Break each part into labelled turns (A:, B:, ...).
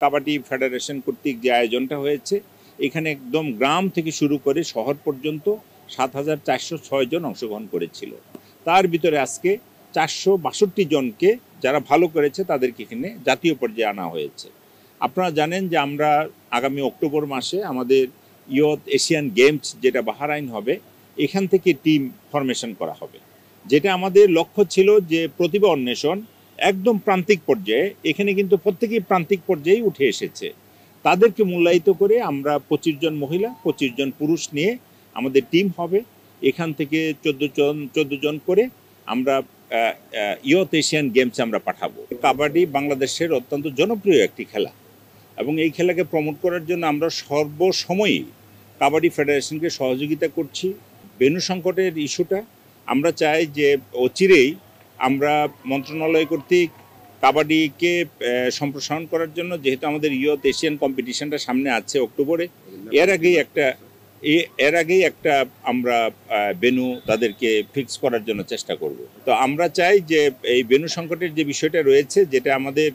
A: Kabaddi federation কর্তৃক যে আয়োজনটা হয়েছে, এখানে একদম গ্রাম থেকে শুরু করে শহর পর্যন্ত ৭,৪০৬ জন অংশগ্রহণ করেছিল। তার ভিতরে আজকে ৪৬২ জনকে যারা ভালো করেছে তাদেরকে এখানে জাতীয় পর্যায়ে আনা হয়েছে। আপনারা জানেন যে আমরা আগামী অক্টোবর মাসে আমাদের ইয়থ এশিয়ান গেমস যেটা বাহরাইন হবে, এখান থেকে টিম ফরমেশন করা হবে। যেটা আমাদের লক্ষ্য ছিল যে প্রতিভা অন্বেষণ একদম প্রান্তিক পর্যায়ে, এখানে কিন্তু প্রত্যেকেই প্রান্তিক পর্যায়ে উঠে এসেছে। তাদেরকে মূল্যায়িত করে আমরা ২৫ জন মহিলা ২৫ জন পুরুষ নিয়ে আমাদের টিম হবে। এখান থেকে ১৪ জন করে আমরা ইয়থ এশিয়ান গেমসে আমরা পাঠাবো। কাবাডি বাংলাদেশের অত্যন্ত জনপ্রিয় একটি খেলা এবং এই খেলাকে প্রমোট করার জন্য আমরা সর্বসময়ই কাবাডি ফেডারেশনকে সহযোগিতা করছি। ভেন্যু সংকটের ইস্যুটা আমরা চাই যে অচিরেই আমরা মন্ত্রণালয় কর্তৃক কাবাডিকে সম্প্রসারণ করার জন্য, যেহেতু আমাদের ইয়থ এশিয়ান কম্পিটিশনটা সামনে আছে অক্টোবরে, এর আগেই একটা আমরা ভেন্যু তাদেরকে ফিক্স করার জন্য চেষ্টা করব। তো আমরা চাই যে এই ভেন্যু সংকটের যে বিষয়টা রয়েছে, যেটা আমাদের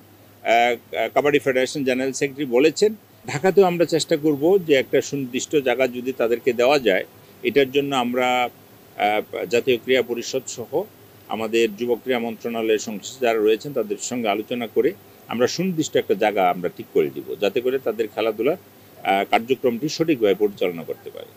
A: কাবাডি ফেডারেশন জেনারেল সেক্রেটারি বলেছেন, ঢাকাতেও আমরা চেষ্টা করব যে একটা সুনির্দিষ্ট জায়গা যদি তাদেরকে দেওয়া যায়, এটার জন্য আমরা জাতীয় ক্রীড়া পরিষদ সহ আমাদের যুব ক্রীড়া মন্ত্রণালয়ের সংশ্লিষ্ট যারা রয়েছেন তাদের সঙ্গে আলোচনা করে আমরা সুনির্দিষ্ট একটা জায়গা আমরা ঠিক করে দিব, যাতে করে তাদের খেলাধুলার কার্যক্রমটি সঠিকভাবে পরিচালনা করতে পারে।